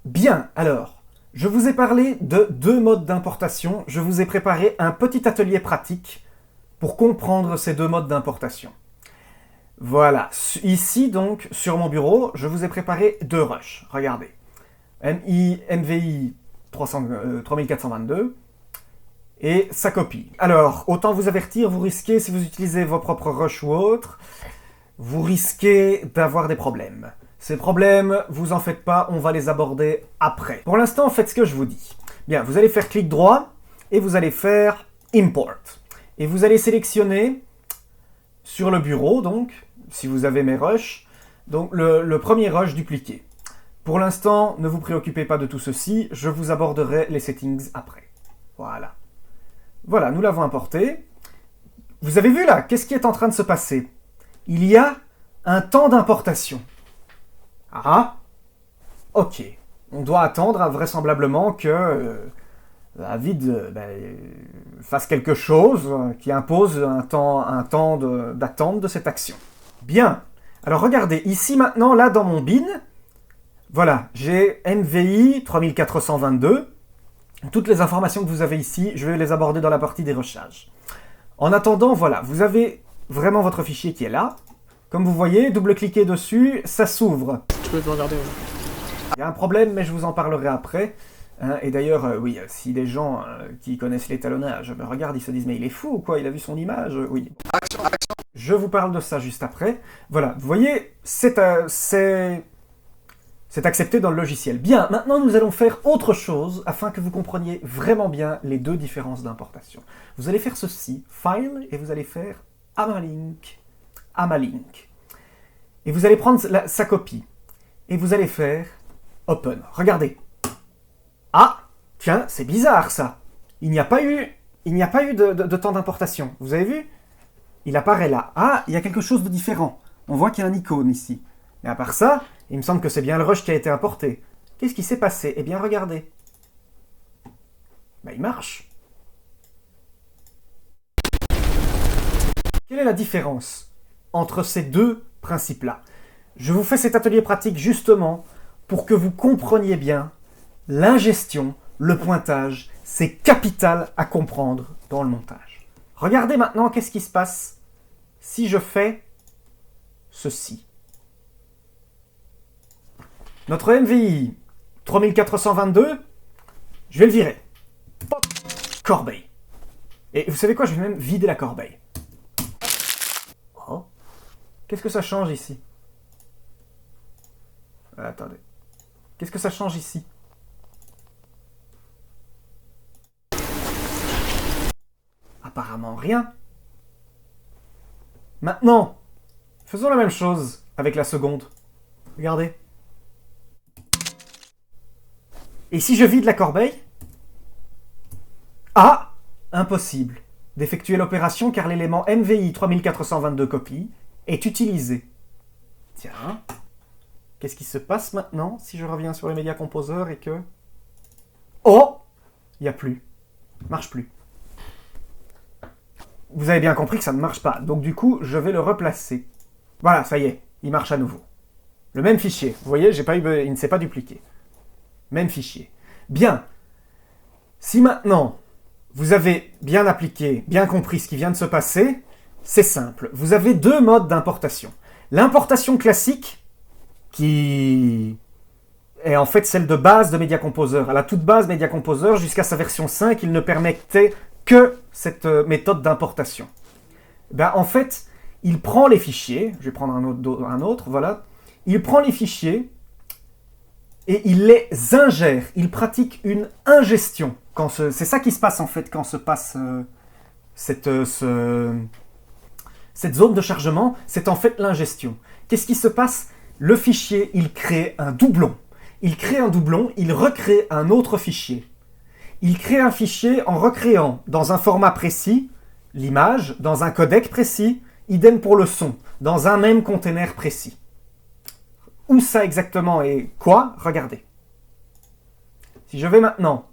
Bien, alors, je vous ai parlé de deux modes d'importation. Je vous ai préparé un petit atelier pratique pour comprendre ces deux modes d'importation. Voilà, ici donc, sur mon bureau, je vous ai préparé deux rushs. Regardez. MVI 3422 et sa copie. Alors, autant vous avertir, vous risquez, si vous utilisez vos propres rushs ou autres, vous risquez d'avoir des problèmes. Ces problèmes, vous en faites pas, on va les aborder après. Pour l'instant, faites ce que je vous dis. Bien, vous allez faire clic droit et vous allez faire Import. Et vous allez sélectionner sur le bureau, donc, si vous avez mes rushs, donc le premier rush dupliqué. Pour l'instant, ne vous préoccupez pas de tout ceci, je vous aborderai les settings après. Voilà. Voilà, nous l'avons importé. Vous avez vu là, qu'est-ce qui est en train de se passer? Il y a un temps d'importation. Ah, ok. On doit attendre vraisemblablement que David fasse quelque chose qui impose un temps d'attente de cette action. Bien. Alors regardez, ici maintenant, là dans mon bin, voilà, j'ai MVI 3422. Toutes les informations que vous avez ici, je vais les aborder dans la partie des rushages. En attendant, voilà, vous avez vraiment votre fichier qui est là. Comme vous voyez, double-cliquez dessus, ça s'ouvre. Tu peux regarder. Il y a un problème, mais je vous en parlerai après. Et d'ailleurs, oui, si les gens qui connaissent l'étalonnage me regardent, ils se disent « Mais il est fou ou quoi? Il a vu son image ?» Oui. Action. Je vous parle de ça juste après. Voilà, vous voyez, c'est accepté dans le logiciel. Bien, maintenant nous allons faire autre chose afin que vous compreniez vraiment bien les deux différences d'importation. Vous allez faire ceci, File, et vous allez faire Amalink. Et vous allez prendre sa copie. Et vous allez faire Open. Regardez. Ah, tiens, c'est bizarre ça. Il n'y a pas eu de temps d'importation. Vous avez vu? Il apparaît là. Ah, il y a quelque chose de différent. On voit qu'il y a un icône ici. Et à part ça, il me semble que c'est bien le rush qui a été importé. Qu'est-ce qui s'est passé? Eh bien, regardez. Il marche. Quelle est la différence entre ces deux principes-là? Je vous fais cet atelier pratique justement pour que vous compreniez bien l'ingestion, le pointage, c'est capital à comprendre dans le montage. Regardez maintenant qu'est-ce qui se passe si je fais ceci. Notre MVI 3422, je vais le virer. Pop, corbeille. Et vous savez quoi, je vais même vider la corbeille. Oh, qu'est-ce que ça change ici? Attendez. Qu'est-ce que ça change ici? Apparemment rien. Maintenant, faisons la même chose avec la seconde. Regardez. Et si je vide la corbeille? Ah, impossible d'effectuer l'opération car l'élément MVI 3422 copie est utilisé. Tiens, qu'est-ce qui se passe maintenant si je reviens sur les Media Composer et que... Oh, il n'y a plus. Marche plus. Vous avez bien compris que ça ne marche pas, donc du coup, je vais le replacer. Voilà, ça y est, il marche à nouveau. Le même fichier, vous voyez, il ne s'est pas dupliqué. Même fichier. Bien. Si maintenant, vous avez bien appliqué, bien compris ce qui vient de se passer, c'est simple. Vous avez deux modes d'importation. L'importation classique, qui est en fait celle de base de Media Composer. À la toute base, Media Composer, jusqu'à sa version 5, il ne permettait que cette méthode d'importation. En fait, il prend les fichiers, je vais prendre un autre, voilà. Il prend les fichiers et il les ingère. Il pratique une ingestion. C'est ça qui se passe en fait quand se passe cette zone de chargement, c'est en fait l'ingestion. Qu'est-ce qui se passe? Le fichier, il crée un doublon. Il crée un doublon, il recrée un autre fichier. Il crée un fichier en recréant dans un format précis l'image, dans un codec précis, idem pour le son, dans un même container précis. Où ça exactement et quoi? Regardez. Si je vais maintenant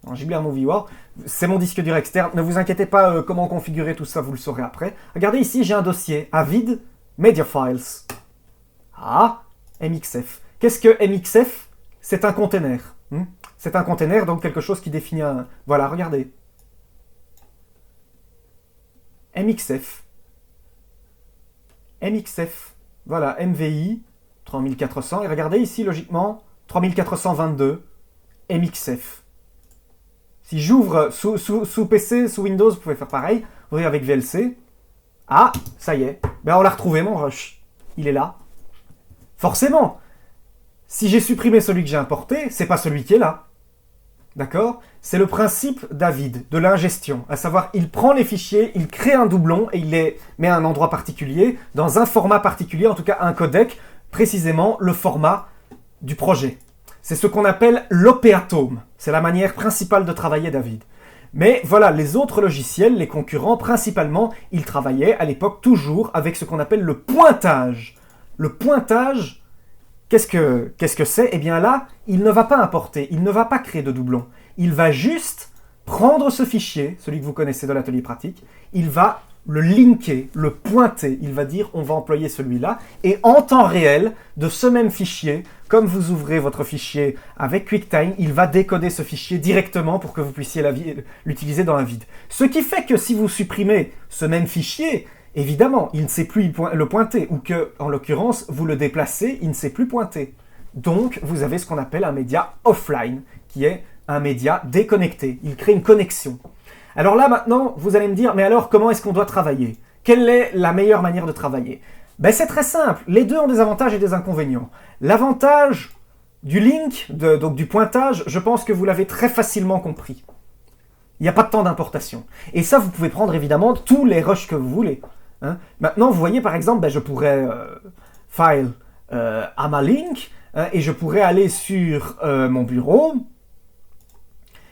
dans Ghibli Movie War, c'est mon disque dur externe, ne vous inquiétez pas comment configurer tout ça, vous le saurez après. Regardez ici, j'ai un dossier, Avid Media Files. Ah, MXF. Qu'est-ce que MXF? c'est un container. C'est un container, donc quelque chose qui définit un... Voilà, regardez. MXF. MXF. Voilà, MVI, 3400. Et regardez ici, logiquement, 3422, MXF. Si j'ouvre sous PC, sous Windows, vous pouvez faire pareil. Ouvrir avec VLC. Ah, ça y est. Ben, on l'a retrouvé, mon rush. Il est là. Forcément. Si j'ai supprimé celui que j'ai importé, c'est pas celui qui est là. D'accord? C'est le principe David, de l'ingestion. À savoir, il prend les fichiers, il crée un doublon et il les met à un endroit particulier, dans un format particulier, en tout cas un codec, précisément le format du projet. C'est ce qu'on appelle l'opéatome. C'est la manière principale de travailler David. Mais voilà, les autres logiciels, les concurrents, principalement, ils travaillaient à l'époque toujours avec ce qu'on appelle le pointage. Le pointage, qu'est-ce que c'est? Eh bien là, il ne va pas importer, il ne va pas créer de doublons. Il va juste prendre ce fichier, celui que vous connaissez de l'atelier pratique, il va le linker, le pointer, il va dire on va employer celui-là, et en temps réel, de ce même fichier, comme vous ouvrez votre fichier avec QuickTime, il va décoder ce fichier directement pour que vous puissiez l'utiliser dans un vide. Ce qui fait que si vous supprimez ce même fichier, évidemment, il ne sait plus le pointer, ou que, en l'occurrence, vous le déplacez, il ne sait plus pointer. Donc, vous avez ce qu'on appelle un média offline, qui est un média déconnecté. Il crée une connexion. Alors là, maintenant, vous allez me dire, mais alors, comment est-ce qu'on doit travailler? Quelle est la meilleure manière de travailler? Ben, c'est très simple. Les deux ont des avantages et des inconvénients. L'avantage du link, donc du pointage, je pense que vous l'avez très facilement compris. Il n'y a pas de temps d'importation. Et ça, vous pouvez prendre évidemment tous les rushs que vous voulez. Hein. Maintenant, vous voyez par exemple, ben, je pourrais file à ma link, hein, et je pourrais aller sur mon bureau,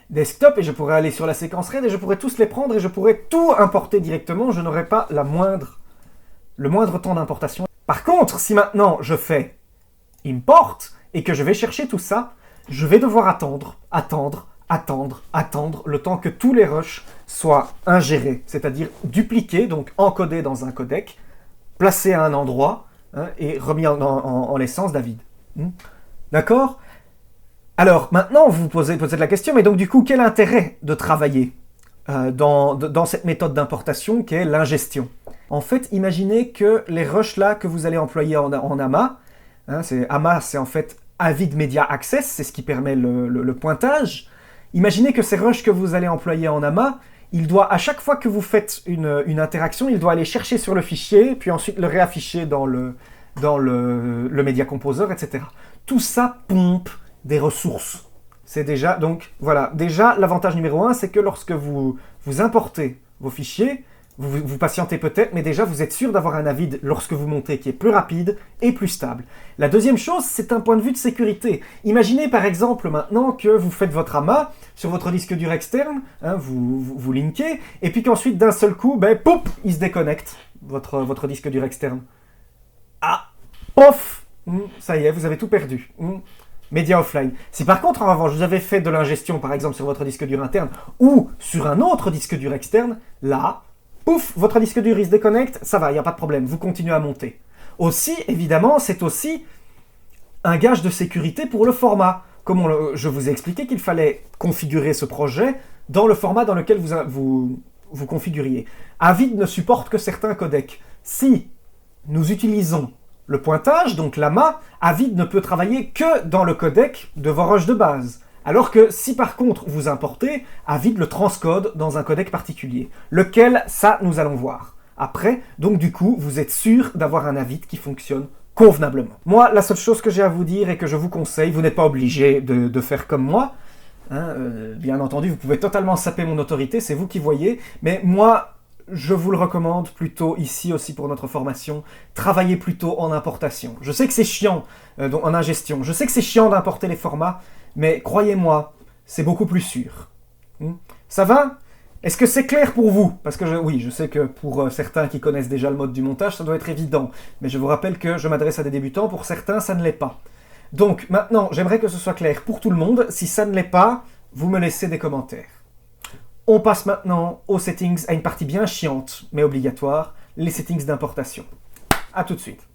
desktop, et je pourrais aller sur la séquence RAID, et je pourrais tous les prendre, et je pourrais tout importer directement, je n'aurais pas le moindre temps d'importation. Par contre, si maintenant je fais import, et que je vais chercher tout ça, je vais devoir attendre le temps que tous les rushs soient ingérés, c'est-à-dire dupliqués, donc encodés dans un codec, placés à un endroit, hein, et remis en l'essence David. D'accord? Alors, maintenant, vous vous posez la question, mais donc du coup, quel intérêt de travailler dans cette méthode d'importation qui est l'ingestion? En fait, imaginez que les rushs là que vous allez employer en AMA, hein, AMA c'est en fait Avid Media Access, c'est ce qui permet le pointage. Imaginez que ces rushs que vous allez employer en AMA, il doit, à chaque fois que vous faites une interaction, il doit aller chercher sur le fichier, puis ensuite le réafficher dans le Media Composer, etc. Tout ça pompe des ressources. C'est déjà, donc voilà, déjà l'avantage numéro 1, c'est que lorsque vous importez vos fichiers, vous patientez peut-être, mais déjà vous êtes sûr d'avoir un Avid lorsque vous montez qui est plus rapide et plus stable. La deuxième chose, c'est un point de vue de sécurité. Imaginez par exemple maintenant que vous faites votre AMA sur votre disque dur externe, hein, vous linkez, et puis qu'ensuite d'un seul coup, ben, poup, il se déconnecte, votre disque dur externe. Ah, pof, ça y est, vous avez tout perdu. Média offline. Si par contre, en revanche, vous avez fait de l'ingestion, par exemple, sur votre disque dur interne ou sur un autre disque dur externe, là, pouf, votre disque dur il se déconnecte, ça va, il n'y a pas de problème, vous continuez à monter. Aussi, évidemment, c'est aussi un gage de sécurité pour le format. Comme je vous ai expliqué qu'il fallait configurer ce projet dans le format dans lequel vous configuriez. Avid ne supporte que certains codecs. Si nous utilisons le pointage, donc l'AMA, Avid ne peut travailler que dans le codec de vos rushs de base. Alors que si par contre vous importez, Avid le transcode dans un codec particulier. Lequel, ça, nous allons voir. Après, donc du coup, vous êtes sûr d'avoir un Avid qui fonctionne convenablement. Moi, la seule chose que j'ai à vous dire et que je vous conseille, vous n'êtes pas obligé de faire comme moi, hein, bien entendu, vous pouvez totalement saper mon autorité, c'est vous qui voyez, mais moi, je vous le recommande plutôt ici aussi pour notre formation, travaillez plutôt en importation. Je sais que c'est chiant, donc en ingestion, je sais que c'est chiant d'importer les formats, mais croyez-moi, c'est beaucoup plus sûr. Ça va? Est-ce que c'est clair pour vous? Parce que oui, je sais que pour certains qui connaissent déjà le mode du montage, ça doit être évident. Mais je vous rappelle que je m'adresse à des débutants, pour certains, ça ne l'est pas. Donc maintenant, j'aimerais que ce soit clair pour tout le monde. Si ça ne l'est pas, vous me laissez des commentaires. On passe maintenant aux settings, à une partie bien chiante, mais obligatoire, les settings d'importation. A tout de suite.